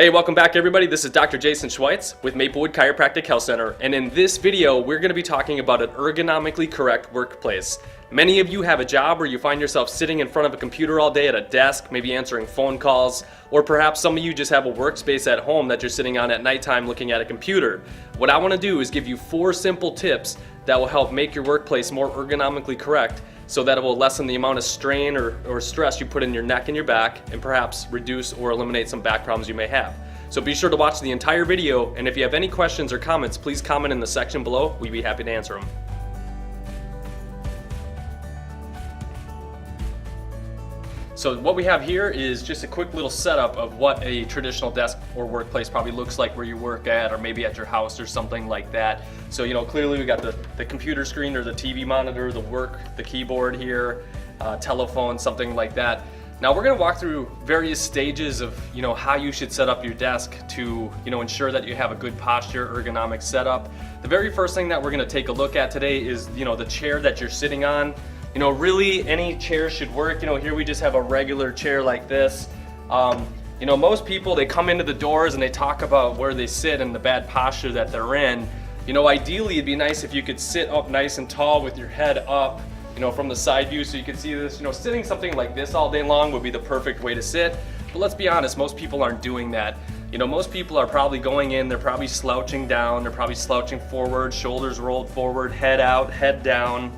Hey, welcome back everybody. This is Dr. Jason Schwietz with Maplewood Chiropractic Health Center, and in this video we're going to be talking about an ergonomically correct workplace. Many of you have a job where you find yourself sitting in front of a computer all day at a desk, maybe answering phone calls, or perhaps some of you just have a workspace at home that you're sitting on at nighttime looking at a computer. What I want to do is give you 4 simple tips that will help make your workplace more ergonomically correct, so that it will lessen the amount of strain or stress you put in your neck and your back, and perhaps reduce or eliminate some back problems you may have. So be sure to watch the entire video, and if you have any questions or comments, please comment in the section below. We'd be happy to answer them. So what we have here is just a quick little setup of what a traditional desk or workplace probably looks like where you work at, or maybe at your house or something like that. So clearly we got the computer screen or the TV monitor, the keyboard here, telephone, something like that. Now we're going to walk through various stages of how you should set up your desk to ensure that you have a good posture, ergonomic setup. The very first thing that we're going to take a look at today is the chair that you're sitting on. Really any chair should work. Here we just have a regular chair like this. Most people, they come into the doors and they talk about where they sit and the bad posture that they're in. Ideally it'd be nice if you could sit up nice and tall with your head up, from the side view so you can see this. Sitting something like this all day long would be the perfect way to sit. But let's be honest, most people aren't doing that. Most people are probably going in, they're probably slouching down, they're probably slouching forward, shoulders rolled forward, head out, head down.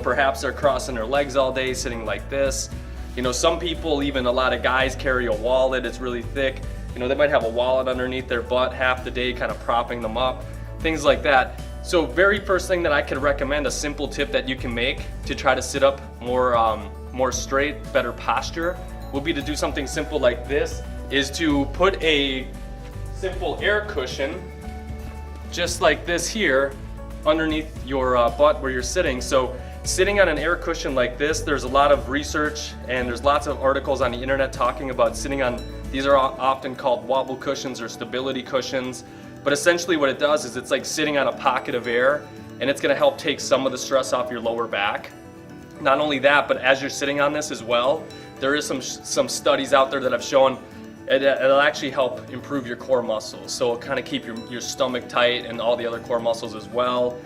Perhaps they're crossing their legs all day, sitting like this. Some people, even a lot of guys, carry a wallet. It's really thick. They might have a wallet underneath their butt half the day, kind of propping them up, things like that. So very first thing that I could recommend, a simple tip that you can make to try to sit up more straight, better posture, will be to do something simple like this, is to put a simple air cushion just like this here underneath your butt where you're sitting. So sitting on an air cushion like this, there's a lot of research and there's lots of articles on the internet talking about sitting on, these are often called wobble cushions or stability cushions. But essentially what it does is it's like sitting on a pocket of air, and it's going to help take some of the stress off your lower back. Not only that, but as you're sitting on this as well, there is some studies out there that have shown it'll actually help improve your core muscles. So it'll kind of keep your stomach tight and all the other core muscles as well.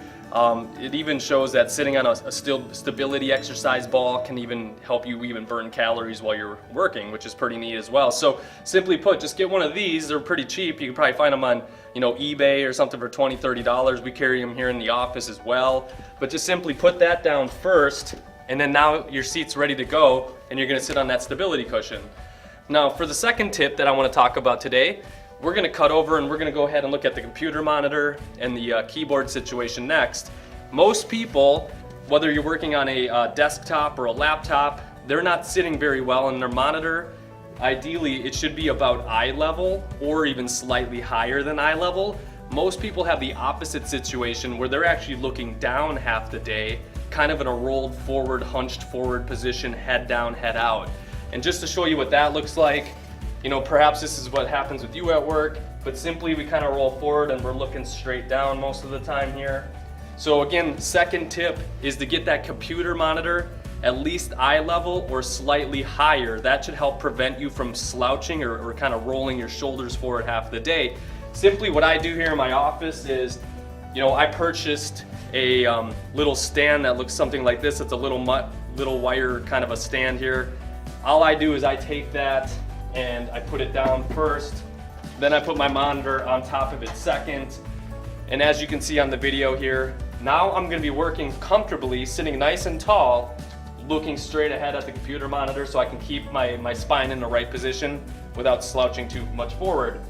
It even shows that sitting on a stability exercise ball can even help you even burn calories while you're working, which is pretty neat as well. So simply put, just get one of these. They're pretty cheap. You can probably find them on eBay or something for $20, $30. We carry them here in the office as well. But just simply put that down first, and then now your seat's ready to go, and you're going to sit on that stability cushion. Now for the second tip that I want to talk about today, we're going to cut over and we're going to go ahead and look at the computer monitor and the keyboard situation next. Most people, whether you're working on a desktop or a laptop, they're not sitting very well in their monitor. Ideally, it should be about eye level or even slightly higher than eye level. Most people have the opposite situation where they're actually looking down half the day, kind of in a rolled forward, hunched forward position, head down, head out. And just to show you what that looks like, perhaps this is what happens with you at work, but simply we kind of roll forward and we're looking straight down most of the time here. So again, second tip is to get that computer monitor at least eye level or slightly higher. That should help prevent you from slouching or kind of rolling your shoulders forward half the day. Simply what I do here in my office is, I purchased a little stand that looks something like this. It's a little wire kind of a stand here. All I do is I take that and I put it down first, then I put my monitor on top of it second, and as you can see on the video here, now I'm going to be working comfortably, sitting nice and tall, looking straight ahead at the computer monitor so I can keep my spine in the right position without slouching too much forward.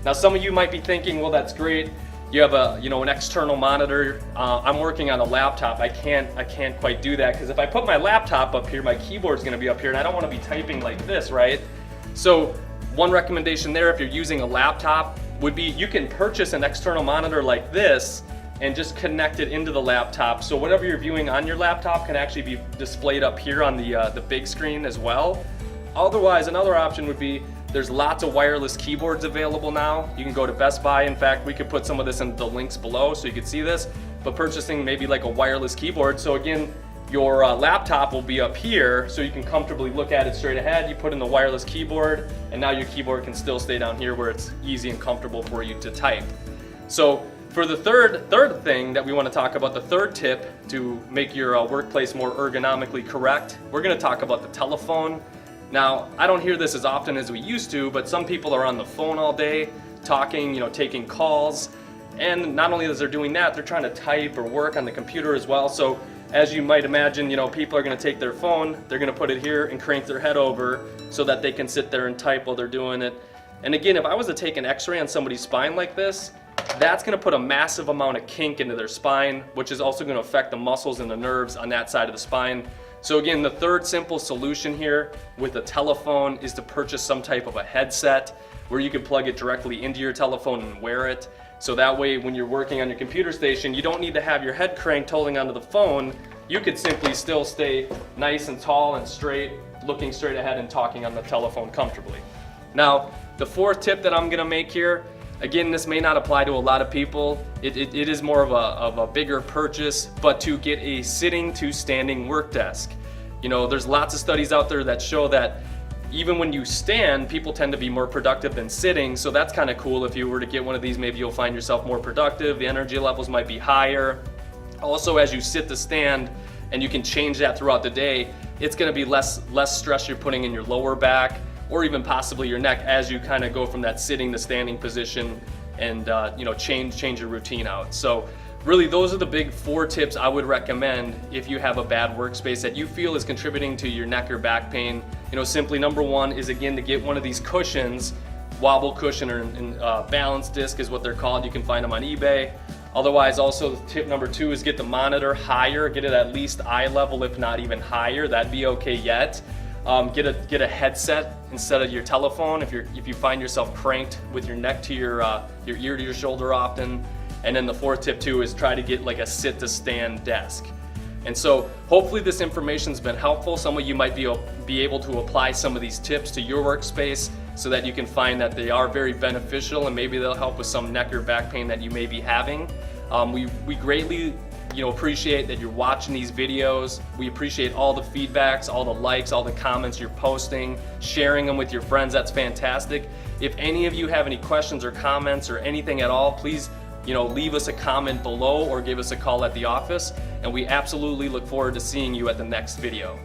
Now some of you might be thinking, well, that's great, you have an external monitor. I'm working on a laptop. I can't quite do that, because if I put my laptop up here, my keyboard's going to be up here, and I don't want to be typing like this, right? So one recommendation there, if you're using a laptop, would be you can purchase an external monitor like this and just connect it into the laptop. So whatever you're viewing on your laptop can actually be displayed up here on the big screen as well. Otherwise, another option would be, there's lots of wireless keyboards available now. You can go to Best Buy. In fact, we could put some of this in the links below so you could see this, but purchasing maybe like a wireless keyboard. So again, Your laptop will be up here so you can comfortably look at it straight ahead. You put in the wireless keyboard, and now your keyboard can still stay down here where it's easy and comfortable for you to type. So for the third thing that we want to talk about, the third tip to make your workplace more ergonomically correct, we're going to talk about the telephone. Now, I don't hear this as often as we used to, but some people are on the phone all day talking, taking calls, and not only as they're doing that, they're trying to type or work on the computer as well. So as you might imagine, people are going to take their phone, they're going to put it here and crank their head over so that they can sit there and type while they're doing it. And again, if I was to take an x-ray on somebody's spine like this, that's going to put a massive amount of kink into their spine, which is also going to affect the muscles and the nerves on that side of the spine. So again, the third simple solution here with a telephone is to purchase some type of a headset where you can plug it directly into your telephone and wear it. So that way, when you're working on your computer station, you don't need to have your head cranked holding onto the phone. You could simply still stay nice and tall and straight, looking straight ahead and talking on the telephone comfortably. Now, the fourth tip that I'm gonna make here, again, this may not apply to a lot of people. It is more of a bigger purchase, but to get a sitting to standing work desk. There's lots of studies out there that show that even when you stand, people tend to be more productive than sitting, so that's kind of cool. If you were to get one of these, maybe you'll find yourself more productive, the energy levels might be higher. Also, as you sit to stand, and you can change that throughout the day, it's going to be less stress you're putting in your lower back, or even possibly your neck as you kind of go from that sitting to standing position and change your routine out. So really, those are the big 4 tips I would recommend if you have a bad workspace that you feel is contributing to your neck or back pain. Simply number 1 is, again, to get one of these cushions, wobble cushion or balance disc is what they're called. You can find them on eBay. Otherwise, also tip number 2 is get the monitor higher, get it at least eye level, if not even higher. That'd be okay yet. Get a headset instead of your telephone if you find yourself cranked with your neck to your ear to your shoulder often. And then the 4th tip too is try to get like a sit to stand desk. And so hopefully this information's been helpful. Some of you might be able to apply some of these tips to your workspace so that you can find that they are very beneficial, and maybe they'll help with some neck or back pain that you may be having. We greatly appreciate that you're watching these videos. We appreciate all the feedbacks, all the likes, all the comments you're posting, sharing them with your friends. That's fantastic. If any of you have any questions or comments or anything at all, please leave us a comment below or give us a call at the office, and we absolutely look forward to seeing you at the next video.